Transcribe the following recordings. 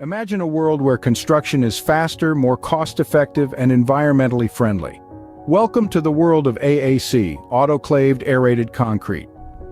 Imagine a world where construction is faster, more cost-effective, and environmentally friendly. Welcome to the world of AAC, autoclaved aerated concrete.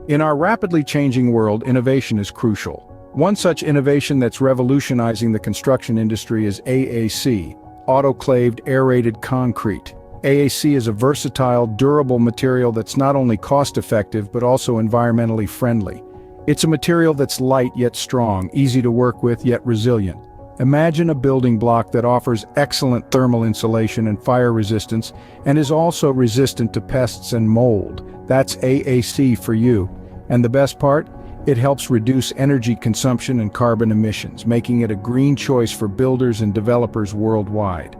In our rapidly changing world, innovation is crucial. One such innovation that's revolutionizing the construction industry is AAC, autoclaved aerated concrete. AAC is a versatile, durable material that's not only cost-effective but also environmentally friendly. It's a material that's light yet strong, easy to work with yet resilient. Imagine a building block that offers excellent thermal insulation and fire resistance and is also resistant to pests and mold. That's AAC for you. And the best part? It helps reduce energy consumption and carbon emissions, making it a green choice for builders and developers worldwide.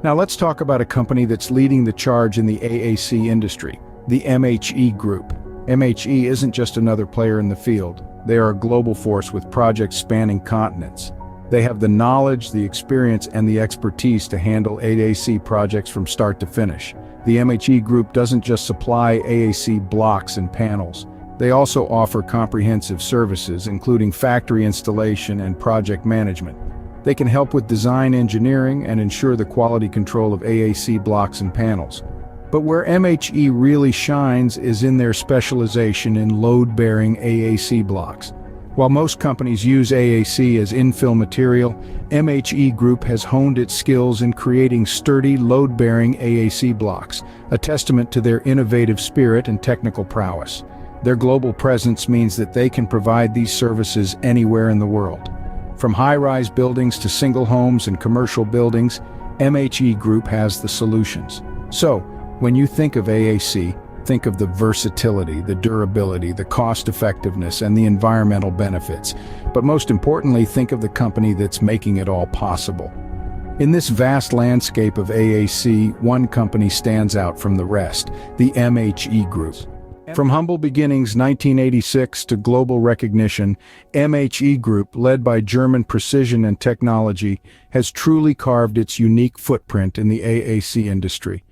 Now let's talk about a company that's leading the charge in the AAC industry, the MHE Group. MHE isn't just another player in the field. They are a global force with projects spanning continents. They have the knowledge, the experience, and the expertise to handle AAC projects from start to finish. The MHE Group doesn't just supply AAC blocks and panels. They also offer comprehensive services, including factory installation and project management. They can help with design engineering and ensure the quality control of AAC blocks and panels. But where MHE really shines is in their specialization in load-bearing AAC blocks. While most companies use AAC as infill material, MHE Group has honed its skills in creating sturdy, load-bearing AAC blocks, a testament to their innovative spirit and technical prowess. Their global presence means that they can provide these services anywhere in the world. From high-rise buildings to single homes and commercial buildings, MHE Group has the solutions. So, when you think of AAC, think of the versatility, the durability, the cost-effectiveness, and the environmental benefits. But most importantly, think of the company that's making it all possible. In this vast landscape of AAC, one company stands out from the rest, the MHE Group. From humble beginnings 1986 to global recognition, MHE Group, led by German precision and technology, has truly carved its unique footprint in the AAC industry.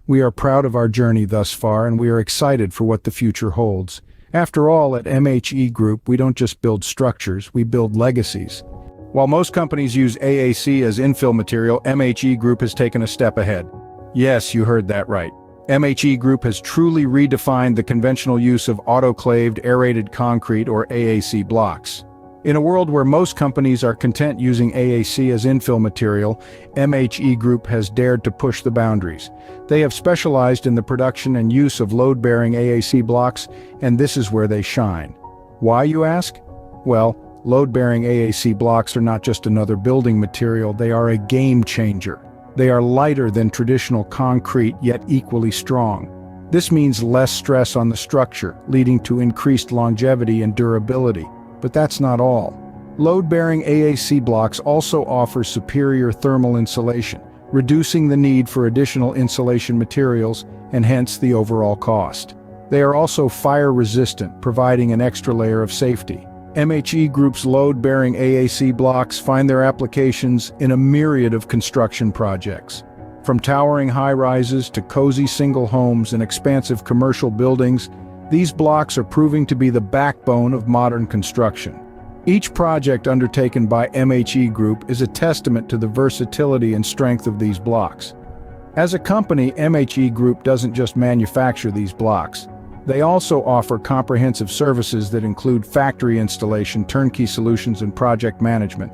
We are proud of our journey thus far, and we are excited for what the future holds. After all, at MHE Group, we don't just build structures, we build legacies. While most companies use AAC as infill material, MHE Group has taken a step ahead. Yes, you heard that right. MHE Group has truly redefined the conventional use of autoclaved aerated concrete or AAC blocks. In a world where most companies are content using AAC as infill material, MHE Group has dared to push the boundaries. They have specialized in the production and use of load-bearing AAC blocks, and this is where they shine. Why, you ask? Well, load-bearing AAC blocks are not just another building material, they are a game changer. They are lighter than traditional concrete, yet equally strong. This means less stress on the structure, leading to increased longevity and durability. But that's not all. Load-bearing AAC blocks also offer superior thermal insulation, reducing the need for additional insulation materials and hence the overall cost. They are also fire-resistant, providing an extra layer of safety. MHE Group's load-bearing AAC blocks find their applications in a myriad of construction projects. From towering high-rises to cozy single homes and expansive commercial buildings, these blocks are proving to be the backbone of modern construction. Each project undertaken by MHE Group is a testament to the versatility and strength of these blocks. As a company, MHE Group doesn't just manufacture these blocks. They also offer comprehensive services that include factory installation, turnkey solutions, and project management.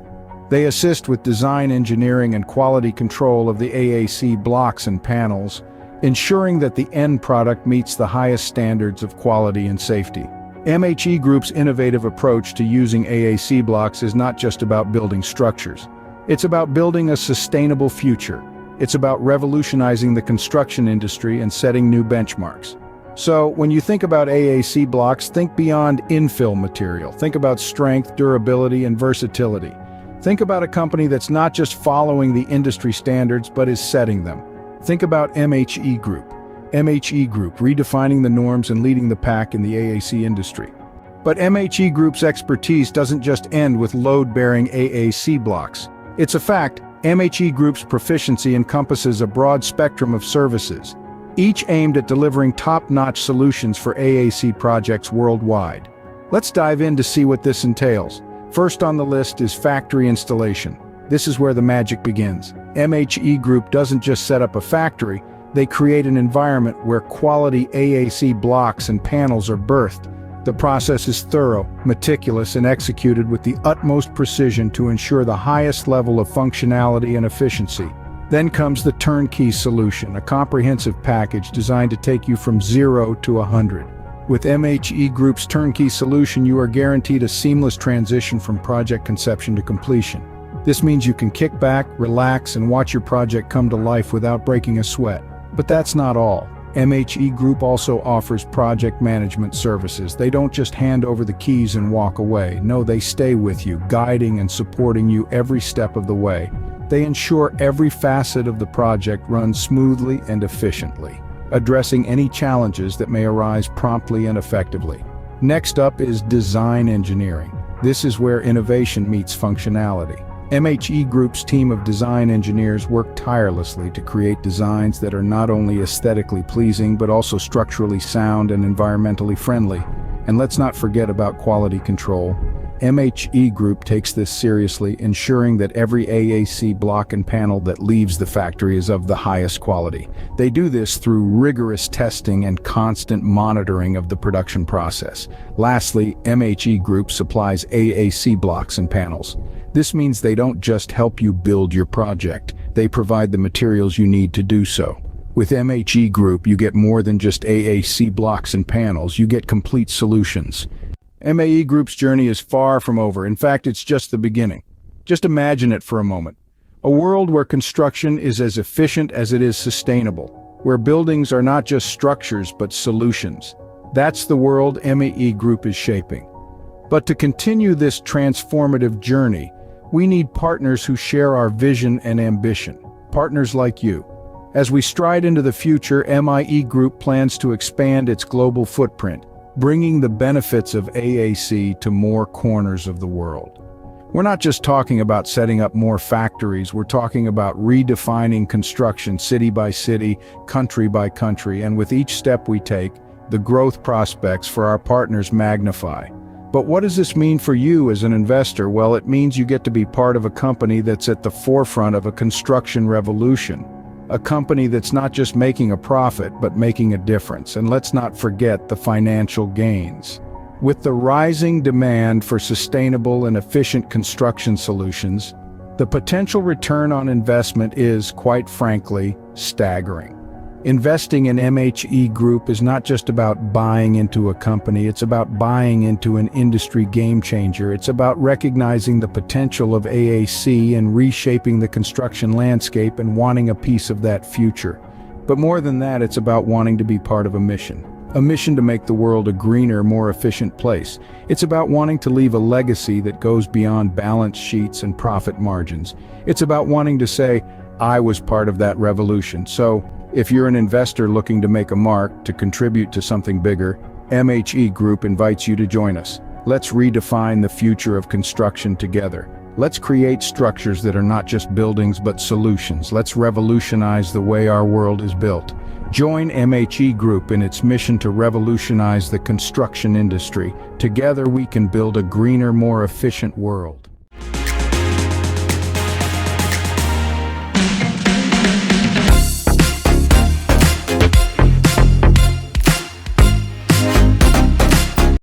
They assist with design engineering and quality control of the AAC blocks and panels, ensuring that the end product meets the highest standards of quality and safety. MHE Group's innovative approach to using AAC blocks is not just about building structures. It's about building a sustainable future. It's about revolutionizing the construction industry and setting new benchmarks. So, when you think about AAC blocks, think beyond infill material. Think about strength, durability, and versatility. Think about a company that's not just following the industry standards, but is setting them. Think about MHE Group. MHE Group, redefining the norms and leading the pack in the AAC industry. But MHE Group's expertise doesn't just end with load-bearing AAC blocks. It's a fact, MHE Group's proficiency encompasses a broad spectrum of services, each aimed at delivering top-notch solutions for AAC projects worldwide. Let's dive in to see what this entails. First on the list is factory installation. This is where the magic begins. MHE Group doesn't just set up a factory, they create an environment where quality AAC blocks and panels are birthed. The process is thorough, meticulous, and executed with the utmost precision to ensure the highest level of functionality and efficiency. Then comes the turnkey solution, a comprehensive package designed to take you from 0 to 100. With MHE Group's turnkey solution, you are guaranteed a seamless transition from project conception to completion. This means you can kick back, relax, and watch your project come to life without breaking a sweat. But that's not all. MHE Group also offers project management services. They don't just hand over the keys and walk away. No, they stay with you, guiding and supporting you every step of the way. They ensure every facet of the project runs smoothly and efficiently, addressing any challenges that may arise promptly and effectively. Next up is design engineering. This is where innovation meets functionality. MHE Group's team of design engineers work tirelessly to create designs that are not only aesthetically pleasing but also structurally sound and environmentally friendly. And let's not forget about quality control. MHE Group takes this seriously, ensuring that every AAC block and panel that leaves the factory is of the highest quality. They do this through rigorous testing and constant monitoring of the production process. Lastly, MHE Group supplies AAC blocks and panels. This means they don't just help you build your project, they provide the materials you need to do so. With MHE Group, you get more than just AAC blocks and panels, you get complete solutions. MHE Group's journey is far from over. In fact, it's just the beginning. Just imagine it for a moment. A world where construction is as efficient as it is sustainable, where buildings are not just structures but solutions. That's the world MHE Group is shaping. But to continue this transformative journey, we need partners who share our vision and ambition. Partners like you. As we stride into the future, MHE Group plans to expand its global footprint, bringing the benefits of AAC to more corners of the world. We're not just talking about setting up more factories, we're talking about redefining construction city by city, country by country, and with each step we take, the growth prospects for our partners magnify. But what does this mean for you as an investor? Well, it means you get to be part of a company that's at the forefront of a construction revolution. A company that's not just making a profit, but making a difference. And let's not forget the financial gains. With the rising demand for sustainable and efficient construction solutions, the potential return on investment is, quite frankly, staggering. Investing in MHE Group is not just about buying into a company, it's about buying into an industry game changer. It's about recognizing the potential of AAC and reshaping the construction landscape and wanting a piece of that future. But more than that, it's about wanting to be part of a mission to make the world a greener, more efficient place. It's about wanting to leave a legacy that goes beyond balance sheets and profit margins. It's about wanting to say, I was part of that revolution. So, if you're an investor looking to make a mark, to contribute to something bigger, MHE Group invites you to join us. Let's redefine the future of construction together. Let's create structures that are not just buildings but solutions. Let's revolutionize the way our world is built. Join MHE Group in its mission to revolutionize the construction industry. Together we can build a greener, more efficient world.